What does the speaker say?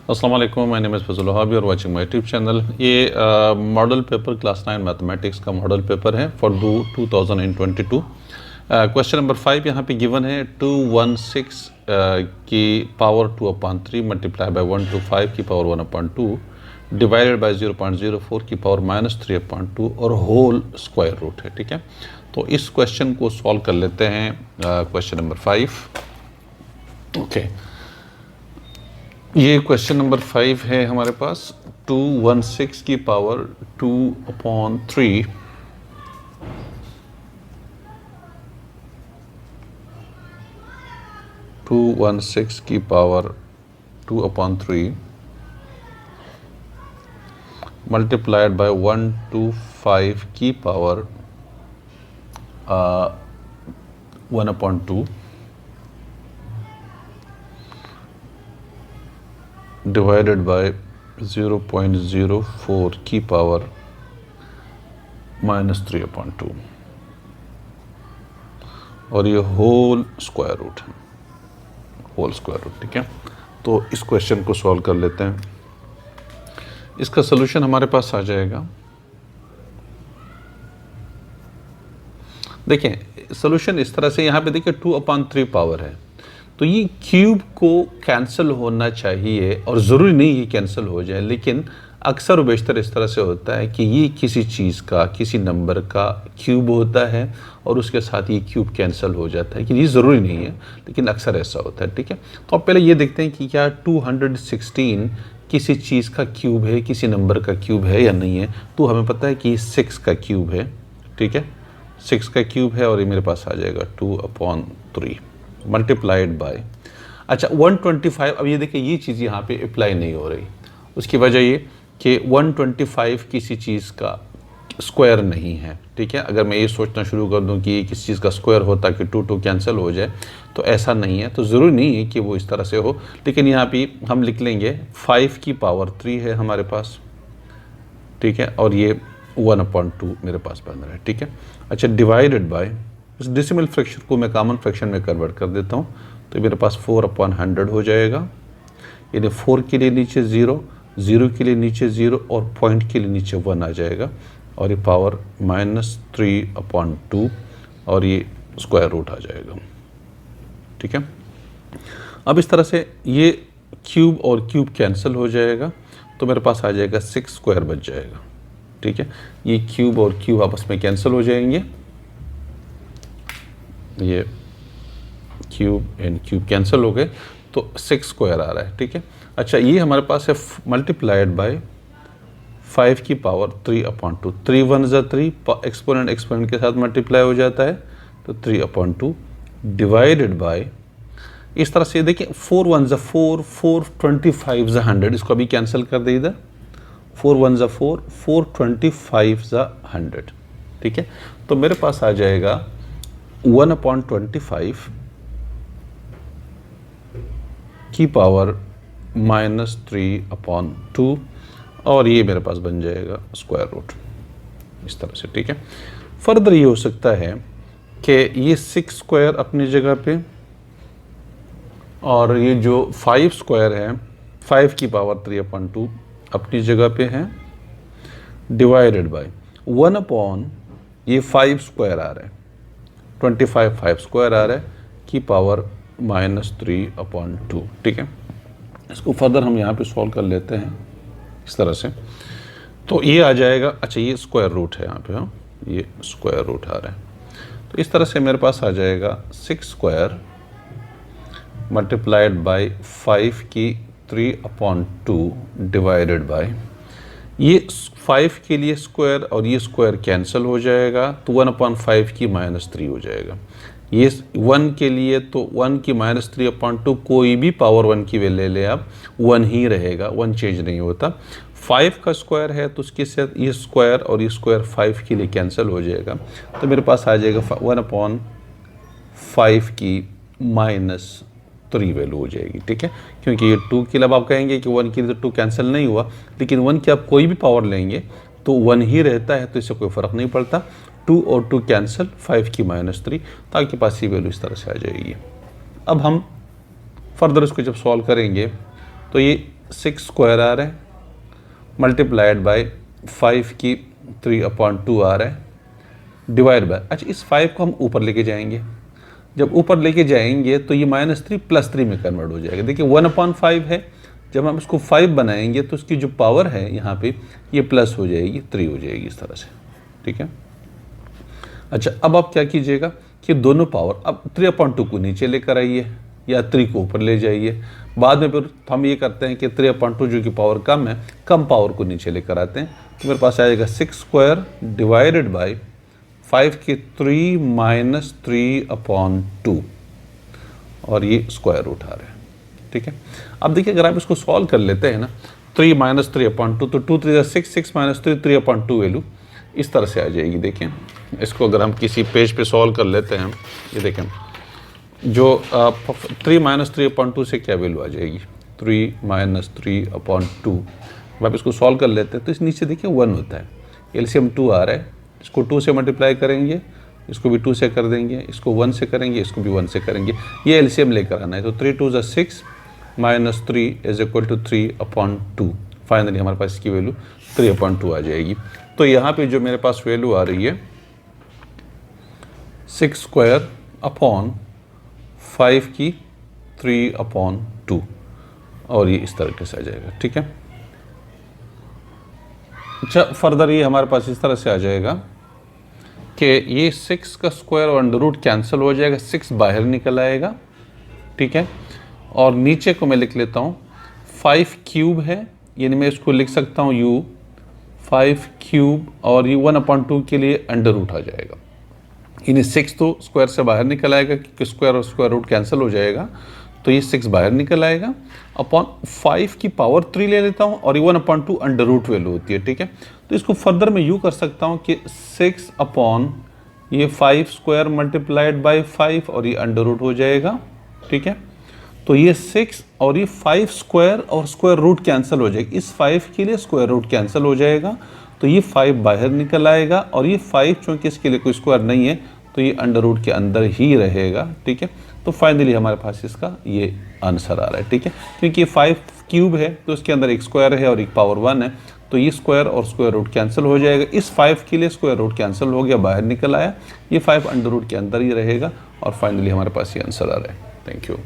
अस्सलाम वालेकुम, my name is Fazal Wahab, you are watching my YouTube channel. ये मॉडल पेपर क्लास 9 मैथमेटिक्स का model paper है फॉर 2022। क्वेश्चन नंबर 5 यहाँ पे गिवन है 216 की पावर 2/3 मल्टीप्लाई बाय 125 की पावर 1/2 डिवाइडेड बाय 0.04 की पावर -3/2 और होल स्क्वायर रूट है। ठीक है, तो इस क्वेश्चन को सॉल्व कर लेते हैं। Question number 5। ओके, ये क्वेश्चन नंबर 5 है हमारे पास। 216 की पावर 2/3 216 की पावर 2/3 मल्टीप्लाइड बाय 125 की पावर 1/2 डिवाइडेड बाय 0.04 की पावर -3/2 और ये होल स्क्वायर रूट है, होल स्क्वायर रूट। ठीक है, तो इस क्वेश्चन को सॉल्व कर लेते हैं। इसका सलूशन हमारे पास आ जाएगा। देखिए सलूशन इस तरह से, यहाँ पे देखिए 2/3 पावर है, तो ये क्यूब को कैंसिल होना चाहिए और ज़रूरी नहीं ये कैंसिल हो जाए, लेकिन अक्सर व बेशतर इस तरह से होता है कि ये किसी चीज़ का, किसी नंबर का क्यूब होता है और उसके साथ ये क्यूब कैंसिल हो जाता है, कि ये ज़रूरी नहीं है लेकिन अक्सर ऐसा होता है। ठीक है, तो अब पहले ये देखते हैं कि क्या 216 किसी चीज़ का क्यूब है, किसी नंबर का क्यूब है या नहीं है। तो हमें पता है कि 6 का क्यूब है। ठीक है, 6 का क्यूब है और ये मेरे पास आ जाएगा 2/3 मल्टीप्लाइड बाय, अच्छा 125। अब ये देखिए ये चीज़ यहाँ पे अप्लाई नहीं हो रही, उसकी वजह ये कि 125 किसी चीज़ का स्क्वायर नहीं है। ठीक है, अगर मैं ये सोचना शुरू कर दूँ कि ये किसी चीज़ का स्क्वायर होता कि 2 कैंसिल हो जाए, तो ऐसा नहीं है। तो ज़रूरी नहीं है कि वो इस तरह से हो, लेकिन यहाँ पे हम लिख लेंगे 5 की पावर 3 है हमारे पास। ठीक है, और ये 1/2 मेरे पास बन रहा है। ठीक है, अच्छा डिवाइडेड बाय, इस डेसिमल फ्रैक्शन को मैं कॉमन फ्रैक्शन में कन्वर्ट कर देता हूँ, तो मेरे पास 4/100 हो जाएगा। यानी 4 के लिए नीचे 0, 0 के लिए नीचे 0 और पॉइंट के लिए नीचे 1 आ जाएगा, और ये पावर -3/2 और ये स्क्वायर रूट आ जाएगा। ठीक है, अब इस तरह से ये क्यूब और क्यूब कैंसिल हो जाएगा, तो मेरे पास आ जाएगा 6 स्क्वायर बच जाएगा। ठीक है, ये क्यूब और क्यूब आपस में कैंसिल हो जाएंगे, ये क्यूब एंड क्यूब कैंसिल हो गए, तो 6 स्क्वायर आ रहा है। ठीक है, अच्छा ये हमारे पास है मल्टीप्लाइड बाय 5 की पावर 3/2। 3 1 ज़ा 3, एक्सपोनेंट एक्सपोनेंट के साथ मल्टीप्लाई हो जाता है, तो 3/2 डिवाइडेड बाय, इस तरह से देखिए 4 1 ज़ा 4, 4 25 ज़ा 100, इसको अभी कैंसिल कर दे इधर। 4 1 ज़ा 4, 4 25 ज़ा 100। ठीक है, तो मेरे पास आ जाएगा 1/25 की पावर -3/2 और ये मेरे पास बन जाएगा स्क्वायर रूट, इस तरह से। ठीक है, फर्दर ये हो सकता है कि ये 6 स्क्वायर अपनी जगह पे और ये जो 5 स्क्वायर है, 5 की पावर 3/2 अपनी जगह पे है, डिवाइडेड बाय 1 ये 5 स्क्वायर आ रहा है, 25 5 स्क्वायर आ रहा है की पावर -3/2। ठीक है, इसको फर्दर हम यहाँ पे सॉल्व कर लेते हैं इस तरह से, तो ये आ जाएगा। अच्छा ये स्क्वायर रूट है यहाँ पे, हाँ ये स्क्वायर रूट आ रहा है, तो इस तरह से मेरे पास आ जाएगा 6 स्क्वायर मल्टीप्लाइड बाय 5 की 3/2 डिवाइडेड बाय, ये 5 के लिए स्क्वायर और ये स्क्वायर कैंसिल हो जाएगा, तो 1/5 की -3 हो जाएगा। ये 1 के लिए तो 1 की -3/2, कोई भी पावर 1 की ले ले आप, 1 ही रहेगा, 1 चेंज नहीं होता। 5 का स्क्वायर है तो उसके साथ ये स्क्वायर और ये स्क्वायर 5 के लिए कैंसिल हो जाएगा, तो मेरे पास आ जाएगा 1/5 की -3 वैल्यू हो जाएगी। ठीक है, क्योंकि ये 2 के लिए अब आप कहेंगे कि 1 के लिए तो 2 कैंसिल नहीं हुआ, लेकिन 1 की आप कोई भी पावर लेंगे तो 1 ही रहता है, तो इससे कोई फ़र्क नहीं पड़ता। 2 और 2 कैंसिल, 5 की -3, तो आपके पास ये वैल्यू इस तरह से आ जाएगी। अब हम फर्दर इसको जब सॉल्व करेंगे तो ये 6 स्क्वायर आ रहा है मल्टीप्लाइड बाय 5 की 3/2 आ रहा है डिवाइड बाय, अच्छा इस 5 को हम ऊपर लेके जाएंगे, जब ऊपर लेके जाएंगे तो ये -3 +3 में कन्वर्ट हो जाएगा। देखिए 1/5 है, जब हम इसको 5 बनाएंगे तो उसकी जो पावर है यहाँ पे ये प्लस हो जाएगी 3 हो जाएगी इस तरह से, ठीक है। अच्छा अब आप क्या कीजिएगा कि दोनों पावर अब 3/2 को नीचे लेकर आइए या 3 को ऊपर ले जाइए। बाद में फिर हम ये करते हैं कि 3/2 जो कि पावर कम है, कम पावर को नीचे लेकर आते हैं, तो मेरे पास आएगा 6 स्क्वायर डिवाइडेड बाई 5 की 3 - 3/2 और ये स्क्वायर रूट आ रहा है, ठीक है। अब देखिए अगर आप इसको सॉल्व कर लेते हैं ना 3 - 3/2 तो 2 3 6 6 - 3 3/2 वैल्यू इस तरह से आ जाएगी। देखें इसको अगर हम किसी पेज पे सॉल्व कर लेते हैं, ये देखें जो 3 - 3/2 से क्या वैल्यू आ जाएगी 3 - 3/2। अब आप इसको सॉल्व कर लेते हैं तो इस नीचे देखिए 1 होता है, एलसीएम 2 आ रहा है, इसको 2 से मल्टीप्लाई करेंगे, इसको भी 2 से कर देंगे, इसको 1 से करेंगे, इसको भी 1 से करेंगे, ये एलसीएम लेकर आना है। तो 3 2 6 - 3 = 3/2। फाइनली हमारे पास इसकी वैल्यू 3/2 आ जाएगी। तो यहाँ पे जो मेरे पास वैल्यू आ रही है 6 स्क्वायर अपॉन 5 की 3/2 और ये इस तरीके से आ जाएगा, ठीक है। अच्छा फर्दर ये हमारे पास इस तरह से आ जाएगा कि ये 6 का स्क्वायर और अंडर रूट कैंसिल हो जाएगा, 6 बाहर निकल आएगा, ठीक है। और नीचे को मैं लिख लेता हूँ 5 क्यूब है, यानी मैं इसको लिख सकता हूँ u 5 क्यूब और ये 1/2 के लिए अंडर रूट आ जाएगा, यानी 6 तो स्क्वायर से बाहर निकल आएगा क्योंकि स्क्वायर और स्क्वायर रूट कैंसिल हो जाएगा, तो ये 6 बाहर निकल आएगा अपॉन 5 की पावर 3 ले लेता हूँ और ये 1/2 अंडर रूट वैल्यू होती है, ठीक है। तो इसको फर्दर मैं यूँ कर सकता हूँ कि 6 अपॉन ये 5 स्क्वायर मल्टीप्लाइड बाय 5 और ये अंडर रूट हो जाएगा, ठीक है। तो ये 6 और ये 5 स्क्वायर और स्क्वायर रूट कैंसिल हो जाएगा, इस 5 के लिए स्क्वायर रूट कैंसिल हो जाएगा, तो ये 5 बाहर निकल आएगा और ये 5 चूँकि इसके लिए कोई स्क्वायर नहीं है तो ये अंडर रूट के अंदर ही रहेगा, ठीक है। तो फाइनली हमारे पास इसका ये आंसर आ रहा है, ठीक है, क्योंकि ये 5 क्यूब है तो इसके अंदर एक स्क्वायर है और एक पावर 1 है, तो ये स्क्वायर और स्क्वायर रूट कैंसिल हो जाएगा, इस 5 के लिए स्क्वायर रूट कैंसिल हो गया, बाहर निकल आया, ये 5 अंडर रूट के अंदर ही रहेगा और फाइनली हमारे पास ये आंसर आ रहा है। Thank you.